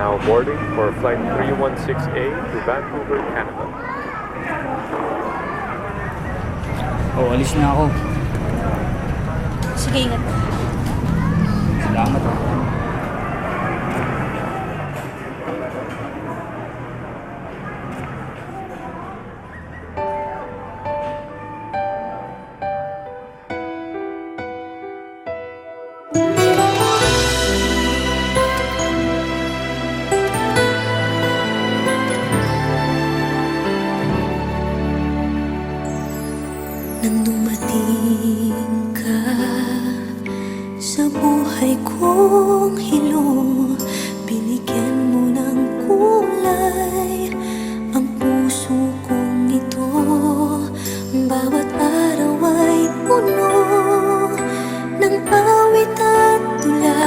now boarding for flight 316A to Vancouver, Canada. Oh, alis na ako. Sige, ingat. Salamat. Nang dumating ka sa buhay kong hilo, binigyan mo ng kulay ang puso kong ito. Bawat araw ay puno ng awit at tula.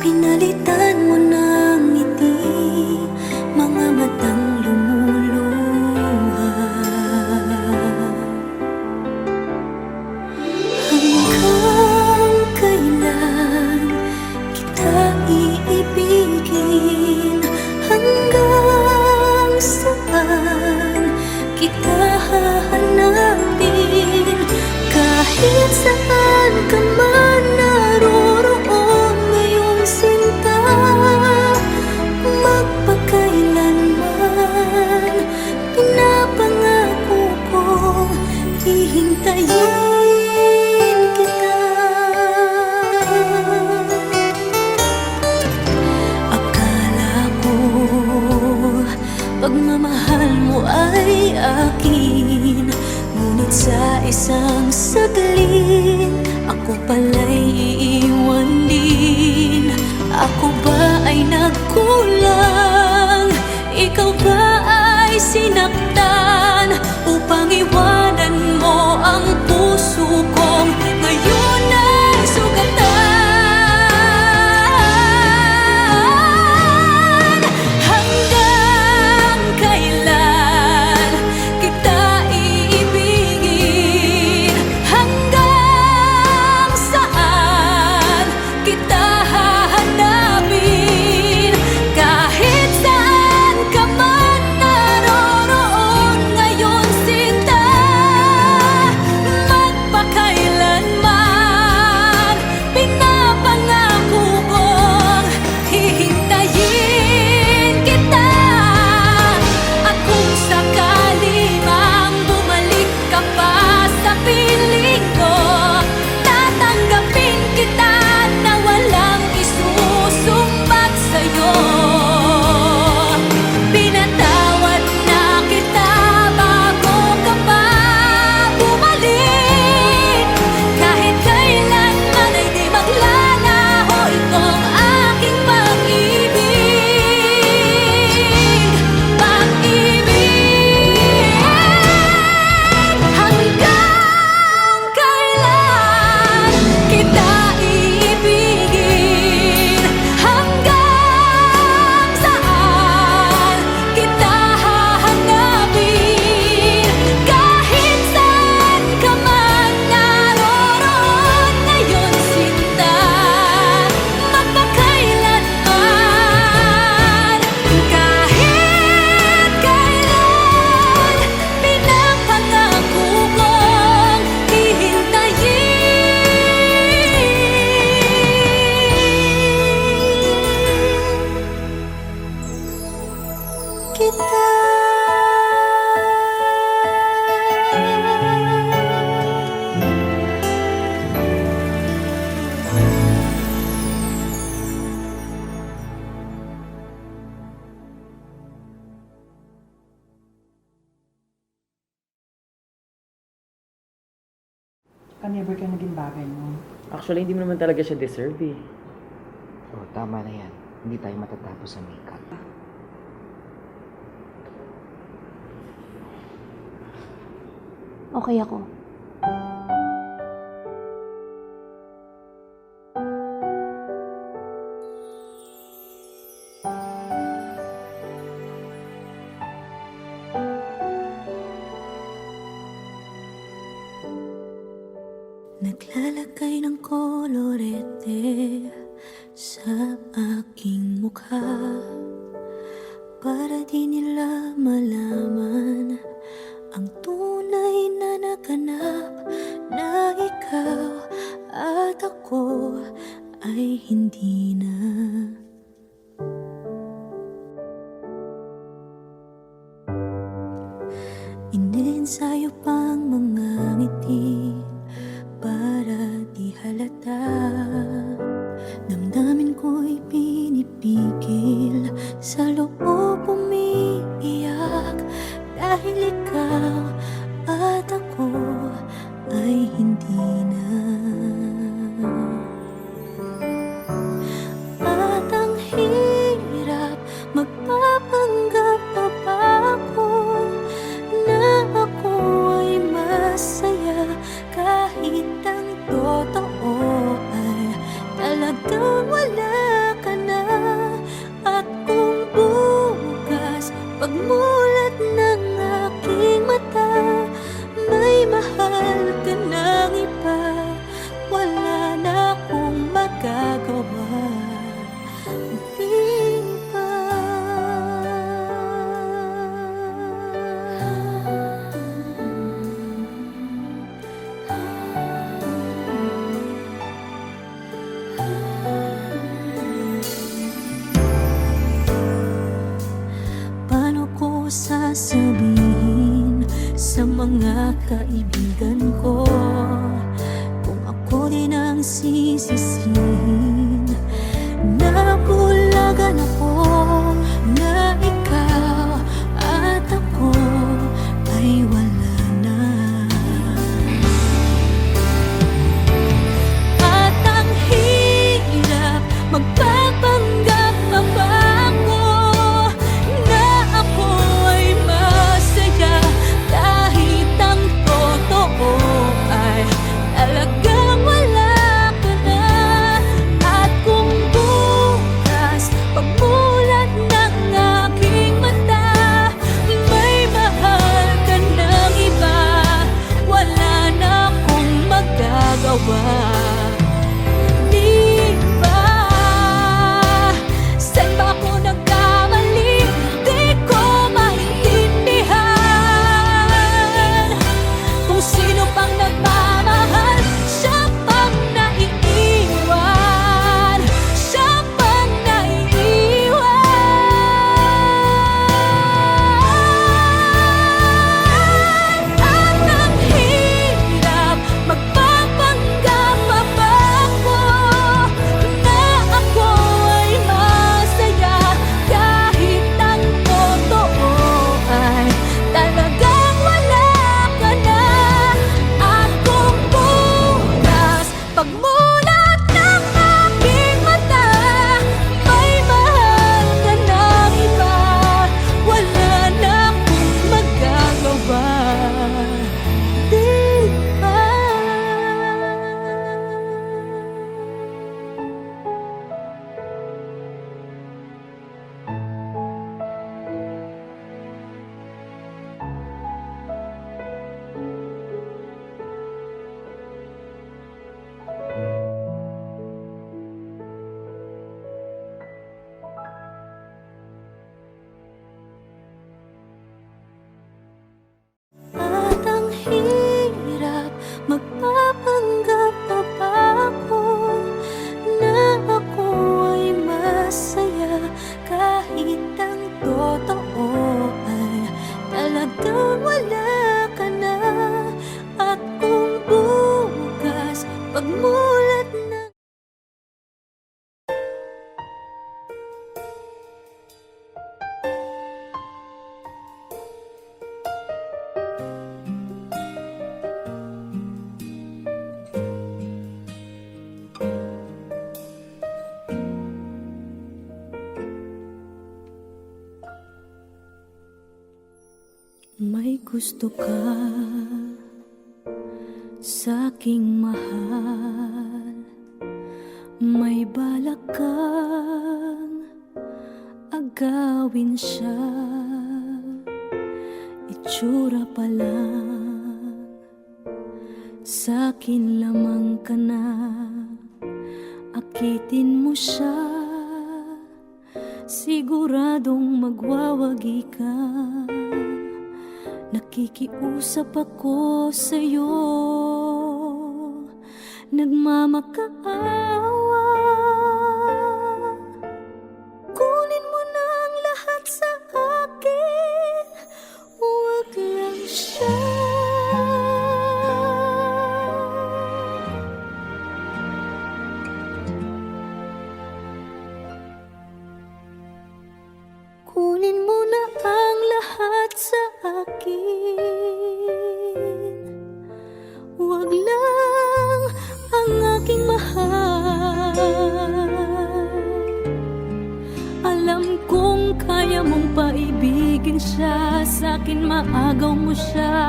Pinalitan mo ng ngiti mga matang lumuluha. Hanggang kailan kita iibigin? Hanggang saan kita hahanapin? Kahit saan ka man naroroon ngayong sinta, magpakailanman pinapangako kong hihintayin kita. Akala ko pagmamahal mo ay akin, ngunit sa isang saglit ako pala'y iiwan din. Ako ba ay nagkulang? Ikaw ba ay sinaktan upang iwanan mo ang puso kong ngayon ay sugatan? Hanggang kailan kita iibigin? Hanggang saan kita hahanapin? Kahit saan ka man naroroon ngayon sinta, magpakailanman pinapangako kong hihintayin kita. At kung sakali mang bumalik ka pa sa piling ko, tatanggapin kita na walang isusumbat sa'yo. Pinatawad na kita bago ka pa bumalik. Kahit kailanman ay di maglalaho itong aking pag-ibig. Pag-ibig. Hanggang kailan kita iibigin? Hanggang saan kita hahanapin? Kahit saan ka man naroroon ngayon sinta, magpakailanman. Kahit kailan pinapangako kong hihintayin kita. Never ka naging bagay mo. Actually, hindi mo naman talaga siya deserve eh. Oh, tama na yan. Hindi tayo matatapos sa makeup. Okay ako. Naglalagay ng kolorete sa aking mukha, para di nila malaman ang tunay na naganap, na ikaw at ako ay hindi na. Inensayo pang mga ngiti para di halata. Damdamin ko'y pinipigil, sa loob umiiyak, dahil ikaw at ako ay hindi na. At ang hirap, magpapanggap pa ba ako na ako ay masaya, kahit ang totoo ay talagang wala ka na. At kung bukas pagmulat ng aking mata, may mahal ka ng iba, wala na akong magagawa. Di ba? Paano ko sasabihin sa mga kaibigan ko kung ako din ang sisisihin? Nabulagan ako na ikaw at ako ay wala na. At ang hirap, magpapanggap pa ba ako na ako ay masaya, kahit ang totoo ay talagang wala ka na. At kung bukas pagmulat ng aking mata, may mahal ka ng iba, wala na akong magagawa. Di ba? Saan ba ako nagkamali? Di ko maintindihan. Kung sino pang nagmamahal, siya pang naiiwan, siya pang naiiwan. At ang hirap, magpapanggap pa ba ako na ako ay masaya, kahit ang totoo ay talagang wala ka na. At kung bukas pagmulat ng aking mata, may mahal ka ng iba, wala na akong magagawa. Di ba? At ang hirap, magpapanggap pa ba ako na ako ay masaya, kahit ang totoo ay talagang wala ka na. At kung bukas pagmulat ng may gusto ka sa'king mahal, may balak kang agawin siya, itsura pa lang sa'kin lamang ka na Akitin mo siya, siguradong magwawagi ka. Nakikiusap ako sa'yo, nagmamakaawa. Kunin mo na ang lahat sa akin, huwag lang siya. Kunin mo na ang lahat sa akin, huwag lang ang aking mahal. Alam kong kaya mong paibigin siya, sa'kin maagaw mo siya.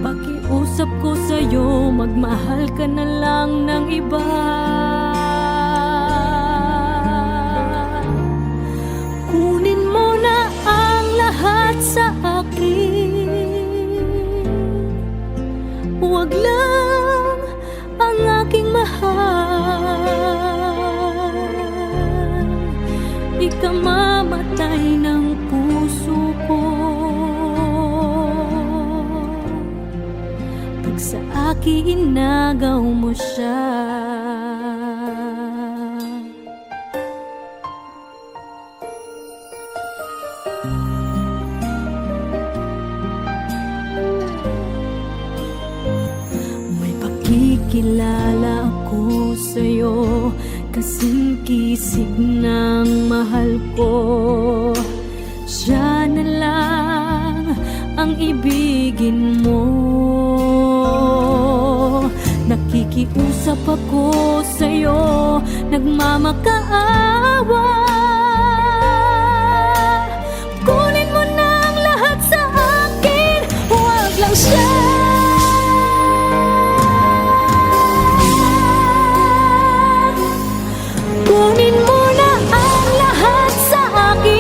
Pakiusap ko sa'yo, magmahal ka na lang ng iba. Kunin mo na ang lahat sa akin, huwag lang ang aking mahal. Ikamamatay ng puso ko pag sa akin inagaw mo siya. May pakikilala ako sa'yo, kasing kisig ng mahal ko. Siya na lang ang ibigin mo. Nakikiusap ako sa'yo, nagmamakaawa. Kunin mo na ang lahat sa akin, huwag lang siya. Kunin mo na ang lahat sa akin,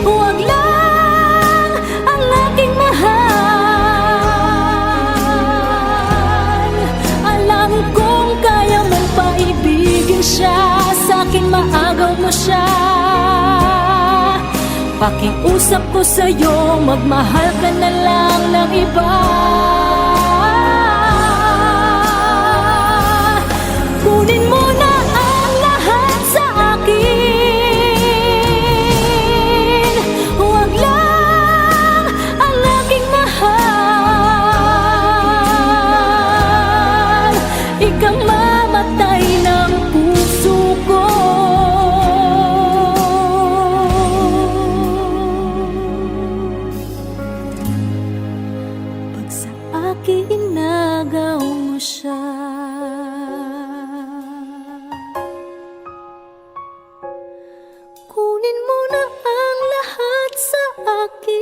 huwag lang ang aking mahal. Alam kong kaya mong paibigin siya, sa'kin maagaw mo siya. Pakiusap ko sa'yo, magmahal ka na lang ng iba. Kunin mo na ang lahat sa akin, huwag lang ang aking mahal. Ikamamatay ng puso ko pag sa akin inagaw mo siya. Kunin mo na ang lahat sa akin.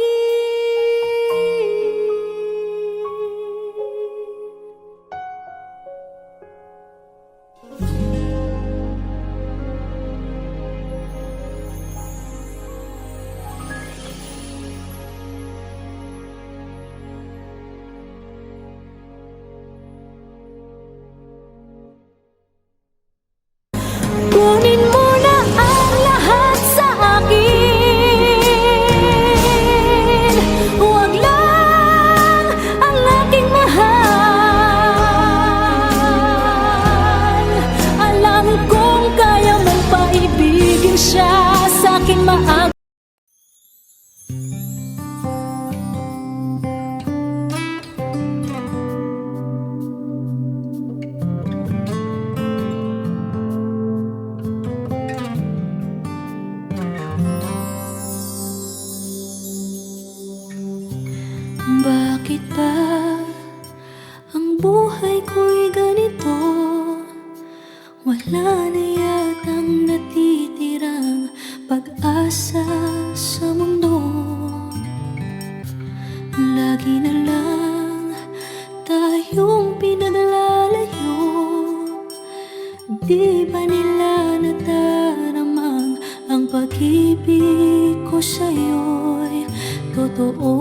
Kunin mo na ang lahat sa akin, huwag lang ang aking mahal. Alam kong kaya mong paibigin siya, sa'kin maagaw. Bakit ba ang buhay ko'y ganito? Wala na yatang natitirang pag-asa sa mundo. Lagi na lang tayong pinaglalayo. Di ba nila nataramang ang pag-ibig ko sa'yo'y totoo?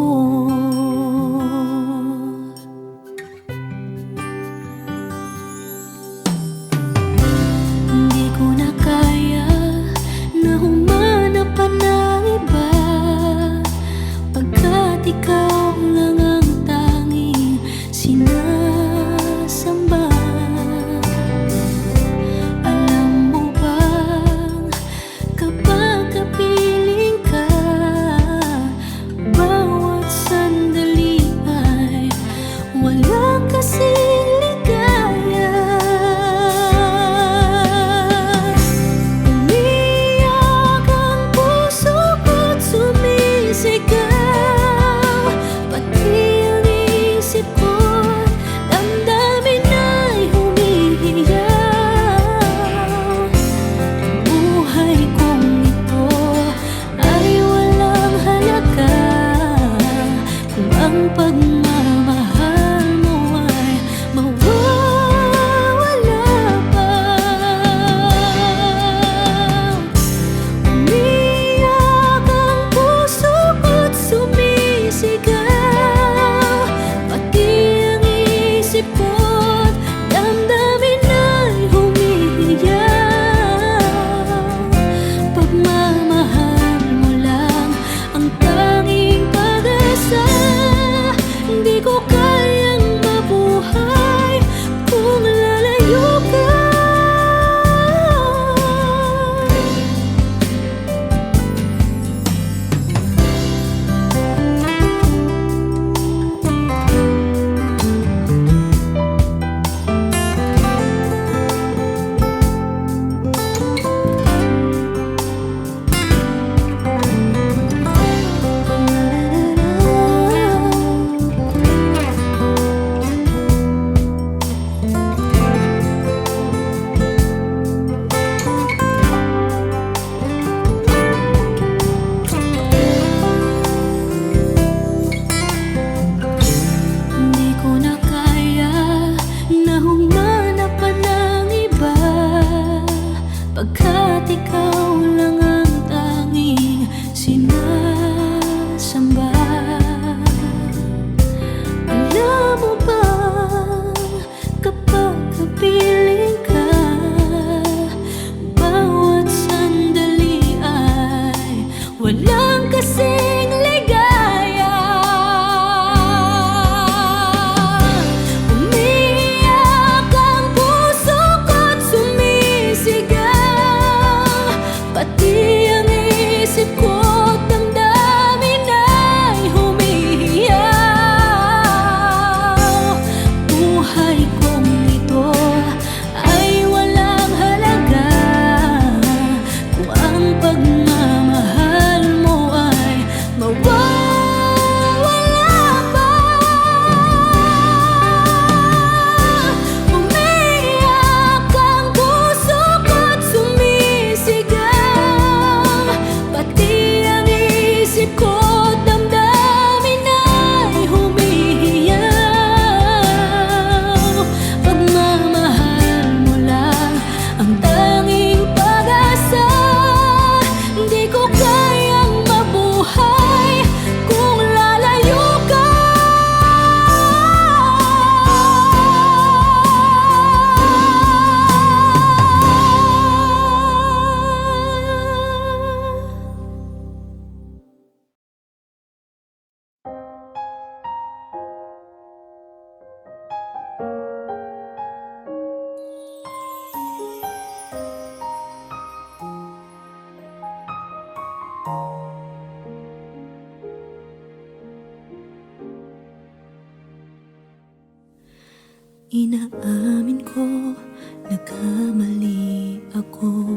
ko't damdamin ay humihiyaw. Pagmamahal mo lang ang tanging pag-asa. Di ko kayang mabuhay kung lalayo ka. Inaamin ko, nagkamali ako.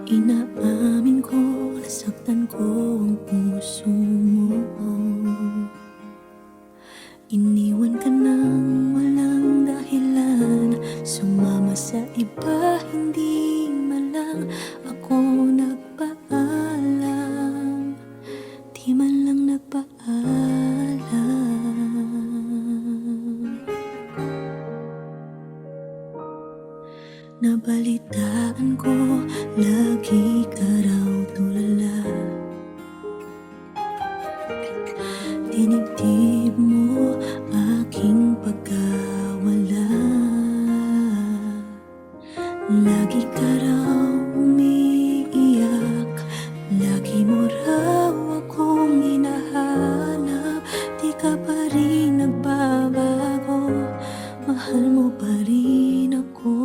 Inaamin ko, nasaktan ko ang puso mo. Iniwan ka nang walang dahilan, sumama sa iba, hindi man lang ako nagpaalam. Di man lang nagpaalam. Nabalitaan ko, lagi ka raw tulala. Dinibdib mo aking pagkawala. Lagi ka raw umiiyak, lagi mo raw akong hinahanap. Di ka pa rin nagbabago, mahal mo pa rin ako.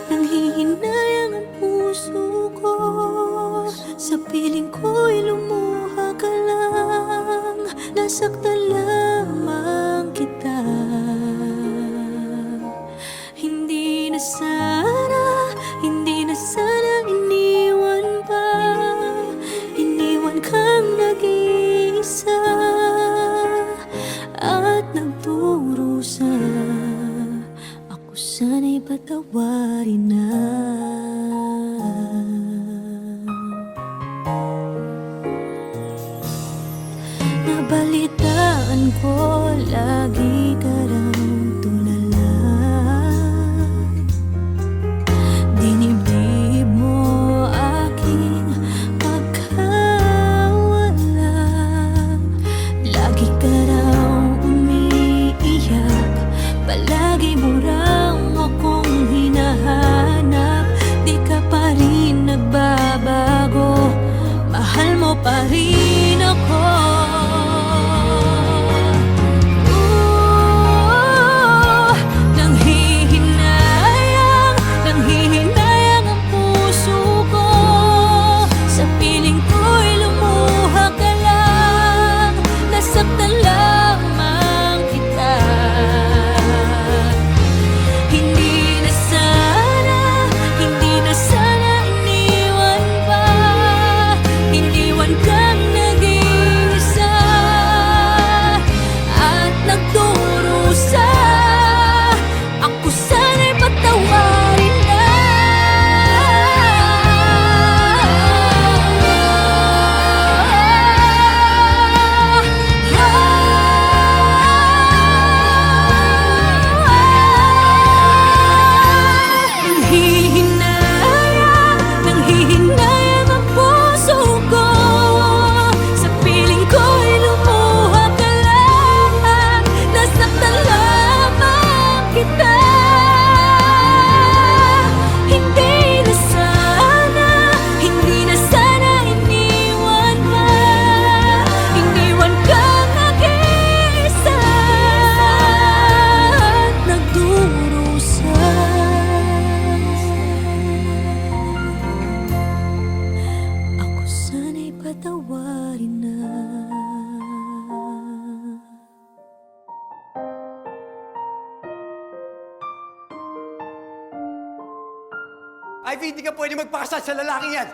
Nanghihinayang ang puso ko. Sa piling ko'y lumuha ka lang. Nasaktan lamang kita. Hindi na sana iniwan pa. Iniwan kang nag-iisa at nagdurusa. Ako sana'y patawarin na. Nabalitaan ko, lagi ka raw tulala. Dinibdib mo aking pagkawala. Lagi ka raw umiiyak, palagi mo raw akong hinahanap. Di ka pa rin nagbabago, mahal mo pa rin ako. Nanghihinayang ang puso ko. Sa piling ko'y lumuha ka lang. Nasaktan lamang kita. Hindi na sana iniwan pa. Iniwan kang nag-iisa at nagdurusa. Ako sana'y patawarin na. Nanghihinayang ang puso ko. Sa piling ko'y lumuha ka lang. Nasaktan lamang kita. Hindi na sana iniwan pa. Iniwan kang nag-iisa at nagdurusa. Ako sana'y patawarin na. Ivy, hindi ka pwede magpakasal sa lalaking yan!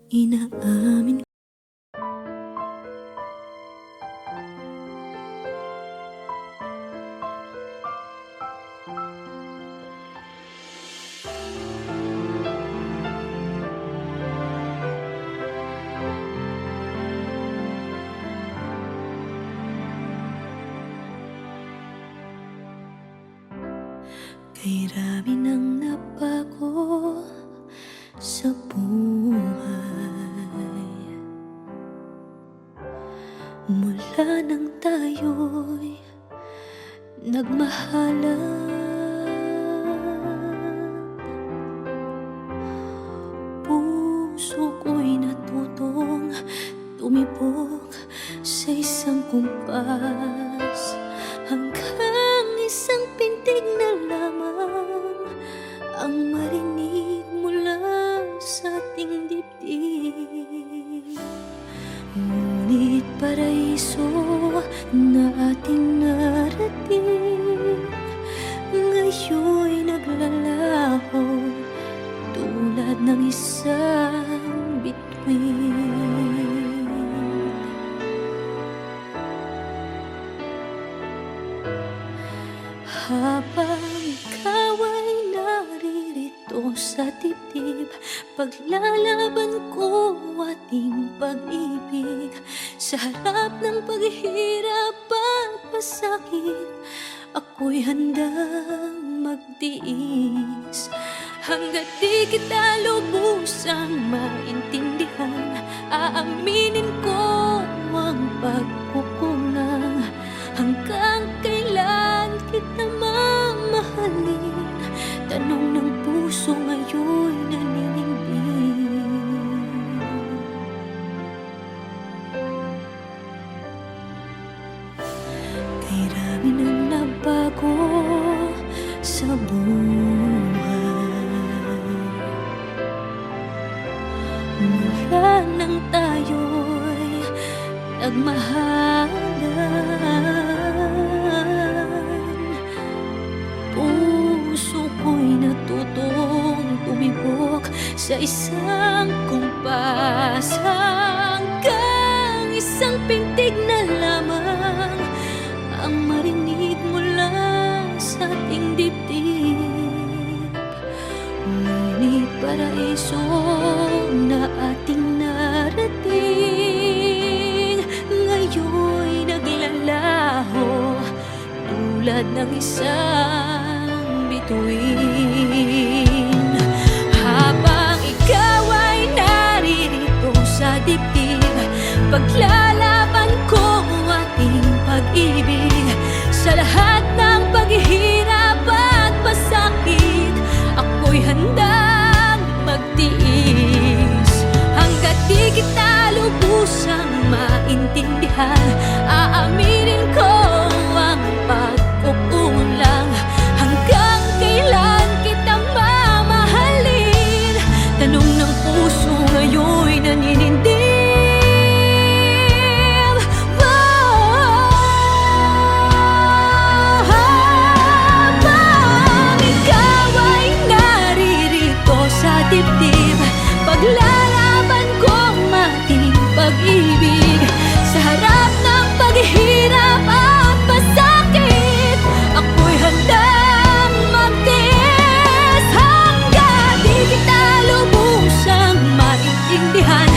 Inaamin kay rami ng nabago sa buhay. Mula nang tayo'y nagmahalan, puso ko'y natutong tumibok sa isang kumpas, hanggang isang pintig na lamang ang marinig mula sa ating dibdib. Ngunit paraiso na ating narating, ngayon'y naglalaho tulad ng isang bituin. Habang ikaw ay naririto sa dibdib, paglalaban ko ating pag-ibig. Sa harap ng paghihirap at pasakit, ako'y handang magtiis. Hanggat di kita lubusang maintindihan, aaminin ko ang pagkukulang. Hanggang kailan kita mamahalin? Tanong ng puso ngayon'y naninindig. Kay rami nang nabago sa buhay. Mula nang tayo'y nagmahalan, puso ko'y natutong tumibok sa isang kumpas, hanggang isang pintig na lamang ang marinig mula sa ating dibdib. Ngunit paraiso na ating narating, ngayon'y naglalaho tulad ng isang bituin. Habang ikaw ay naririto sa dibdib, paglalaban ko ating pag-ibig. Sa lahat ng paghihirap at pasakit, ako'y handang magtiis. Hanggat di kita lubusang maintindihan, aaminin ko ang pagkukulang. Hanggang kailan kita mamahalin? Tanong ng puso ngayon'y naninindig. Habang ikaw ay naririto sa dibdib, paglalaban kong ating pag-ibig. Sa harap ng paghihirap at pasakit, ako'y handang magtiis. Hanggang di kita lubusang maintindihan,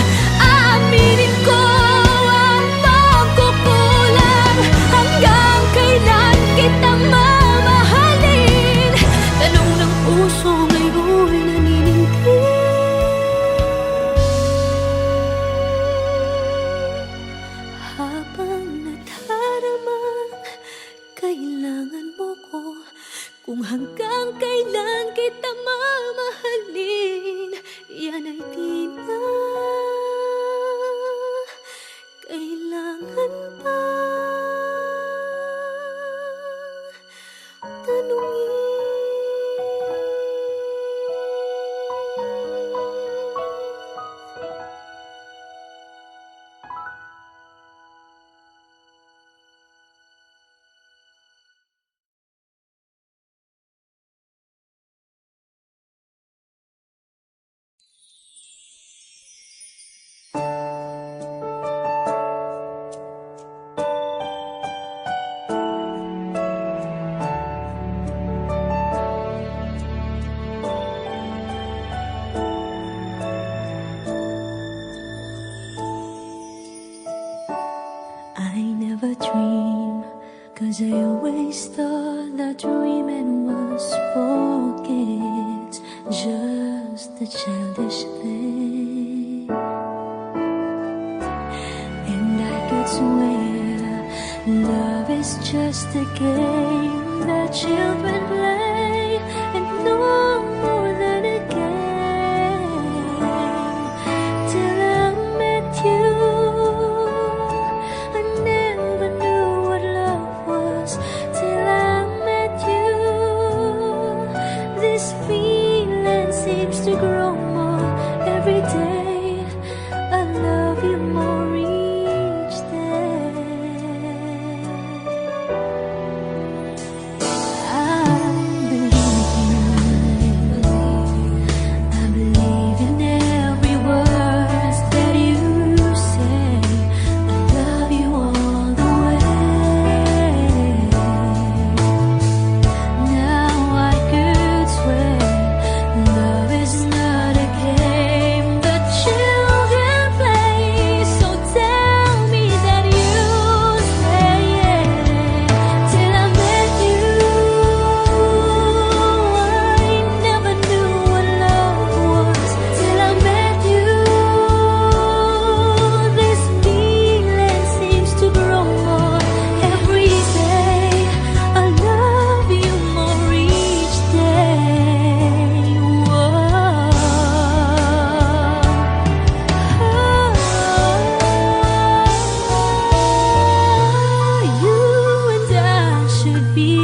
'Cause I always thought that dreaming was for kids, just a childish thing. And I could swear love is just a game that children play, and no more than a game. Till I met you, I never knew what love was. Till I met you, this feeling seems to grow more every day. I love you more each day. I believe in every word that you say. I love you all the way. Now I could swear love is not a game that children play. So tell me that you stay. Till I met you, I never knew what love was. Till I met you, this feeling seems to grow more every day. I love you more each day. Whoa. You and I should be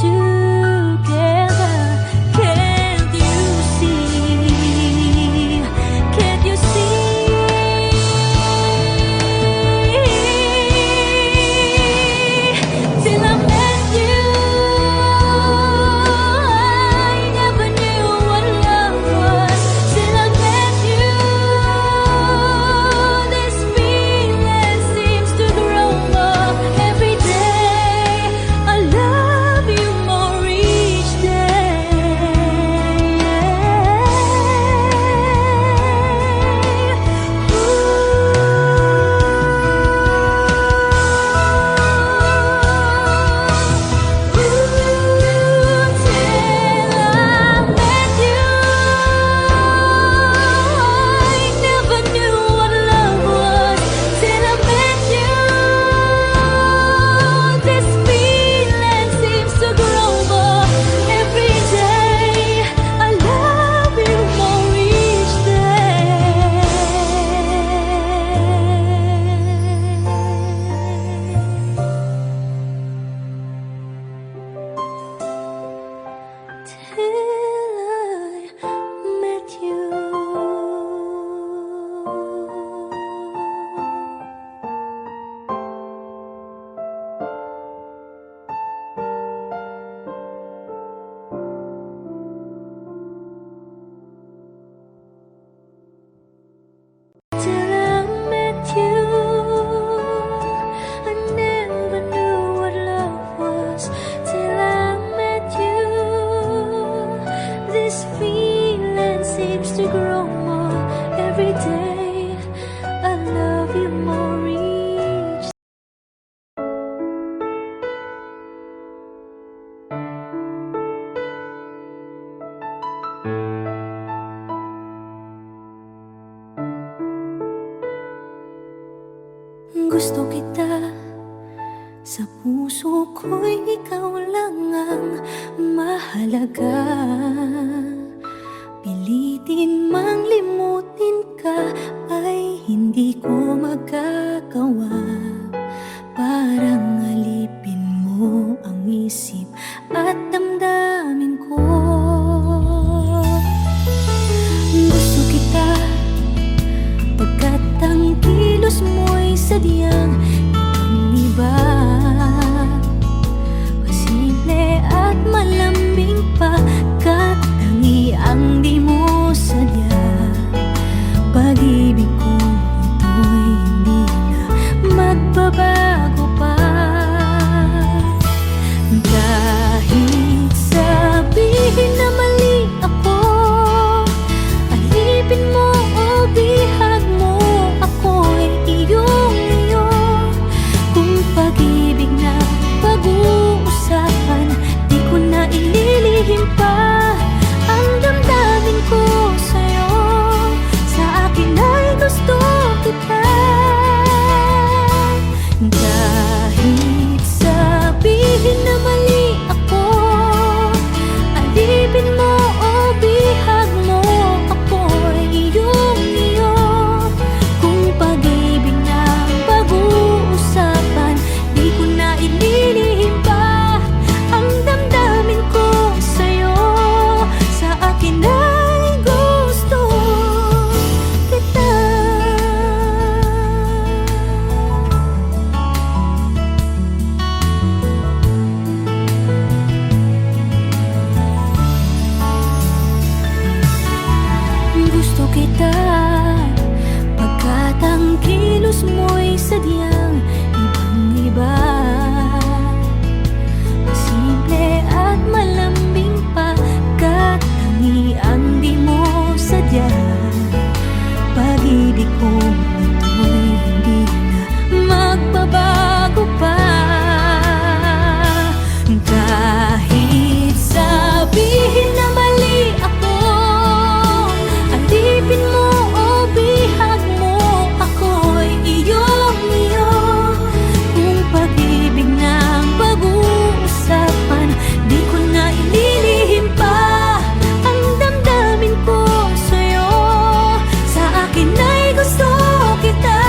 together. Can't you see? Can't you see? Till I met you, I never knew what love was. Till I met you, this feeling seems to grow more every day. I love you more each Till I met you, I never knew what love was. Till I met you, this feeling seems to grow more every day. I love you more each. Gusto kita, sa puso ko'y ikaw lang ang mahalaga. Pilitin mang limutin ka ay hindi ko magagawa. Parang alipin mo ang isip at damdamin ko. Gusto kita pagkat ang kilos mo'y sadyang ibang-iba. Pasimple at malambing pagkat tangi ang di mo sadya. Pag-ibig ko ito'y hindi na magbabago pa. Kahit sabihin na mali ako, alipin mo o bihag mo, ako'y iyong-iyo. Kung pag-ibig na pag sadyang ibang-iba. Simple at malambing pagkatangiang di mo sadya. Pag-ibig kong ito'y hindi na magbabago pa. Kahit sabihin na mali ako, alipin mo o bihag mo, ako'y iyong-iyo. Kung pag-ibig ng pag-uusapan, di ko na ililihim pa ang damdamin ko sa'yo. Sa akin ay gusto kita.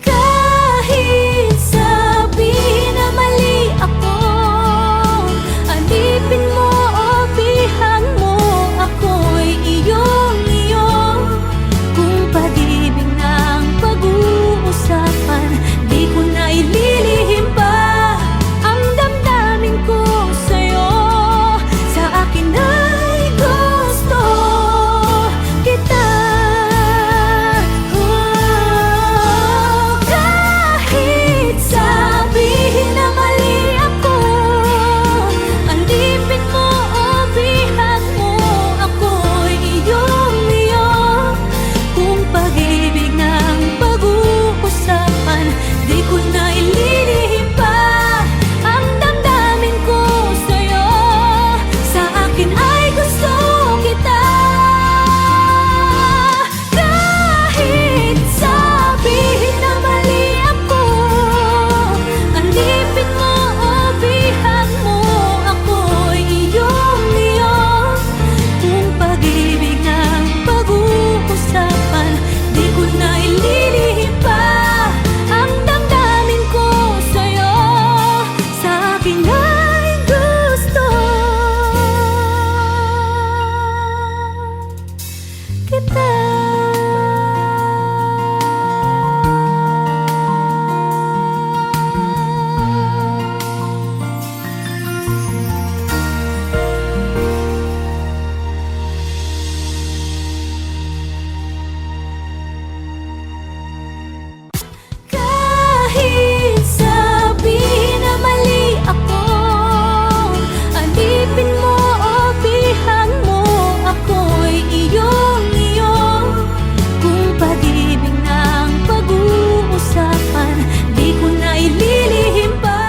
Kahit sabihin na mali ako, alipin mo o bihag mo, ako'y iyong-iyo. Kung pag-ibig ng pag-uusapan, di ko na ililihim pa ang damdamin ko sa'yo. Sa akin ay gusto kita. Kahit sabihin na mali ako, alipin mo o bihag mo, ako'y iyong-iyo. Kung pag-ibig ng pag-uusapan, di ko na ililihim pa ang damdamin ko sa'yo. Sa akin ay gusto kita. Kahit sabihin na mali ako, alipin mo o bihag mo, ako'y iyong-iyo. Kung pag-ibig ng pag-uusapan, di ko na ililihim pa ang damdamin ko sa'yo. Sa akin ay gusto kita. Kahit sabihin na mali ako, alipin mo o bihag mo, ako'y iyong-iyo. Kung pag-ibig ng pag-uusapan, di ko na ililihim pa.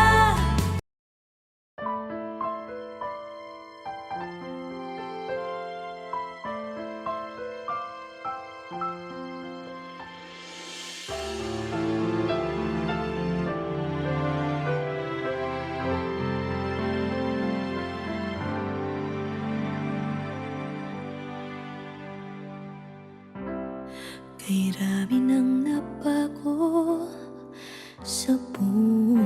Kay rami nang nabago sa buhay,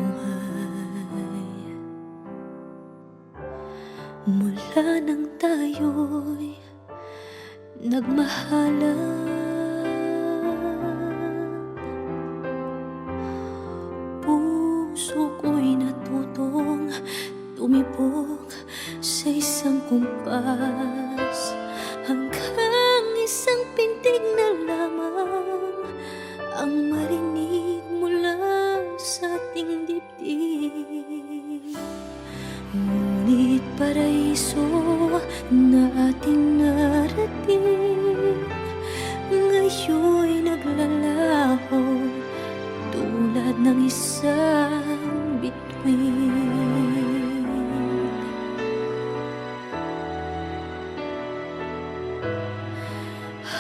mula nang tayo'y nagmahalan. Puso ko'y natutong tumibok sa isang kumpas, hanggang isang pintig na lamang ang marinig mula sa ating dibdib. Ngunit paraiso na ating narating, ngayon'y naglalaho tulad ng isang bituin.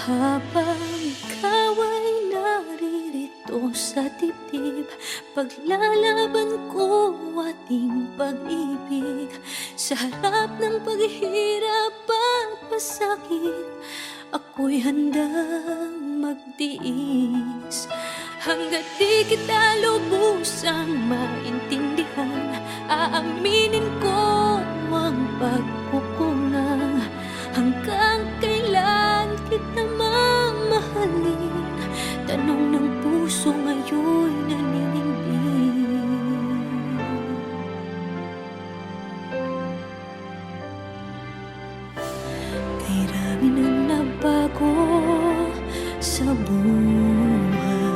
Habang ikaw ay naririto sa dibdib, paglalaban ko ating pag-ibig. Sa harap ng paghihirap at pasakit, ako'y handang magtiis. Hanggat di kita lubusang maintindihan, aaminin ko ang pagkukulang. Hanggang kailan kita mamahalin? Tanong ng puso ngayon'y naninindig. Kay rami nang nabago sa buhay,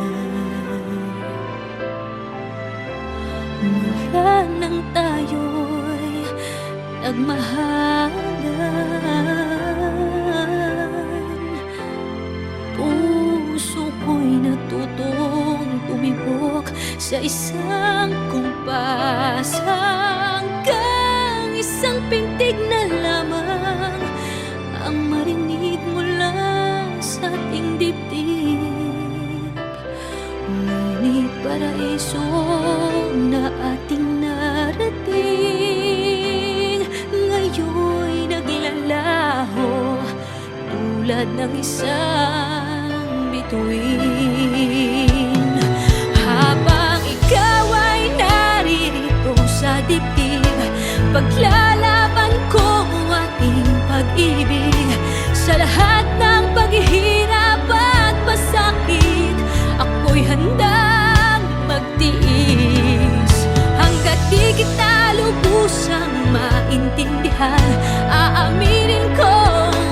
mula nang tayo'y nagmahalan. Puso ko'y natutong tumibok sa isang kumpas, hanggang isang pintig na lamang ang marinig mula sa ating dibdib. Ngunit paraiso na ating narating ngayon'y naglalaho tulad ng isang bituin. Habang ikaw ay naririto sa dibdib, paglalaban ko ang ating pag-ibig. Sa lahat ng paghihirap at pasakit, ako'y handang magtiis. Hanggat di kita lubusang maintindihan, aaminin ko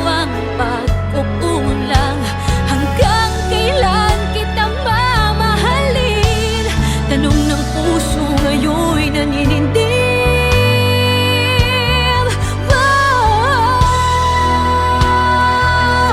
ang pagkukulang. Hanggang kailan kita mamahalin? Tanong ng puso ngayon'y naninindig.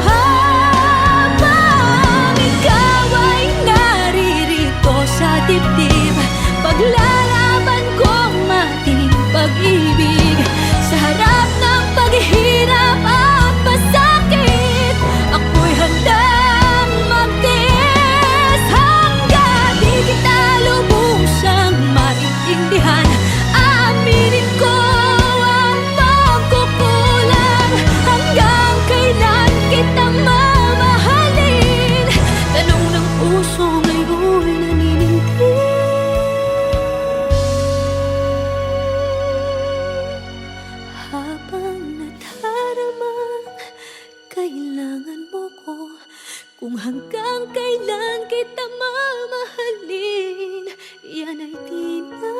Habang ikaw ay naririto sa dibdib, paglalaban ko ang ating pag-ibig. Sa harap ng paghihirap at pasakit, ako'y handang magtiis. Hanggang di kita lubusang maintindihan, aaminin ko ang pagkukulang. Hanggang kailan kita mamahalin? Tanong ng puso ngayon'y naninindig. Habang nadaramang kailangan mo ko, kung hanggang kailan kita mamahalin, yan ay di na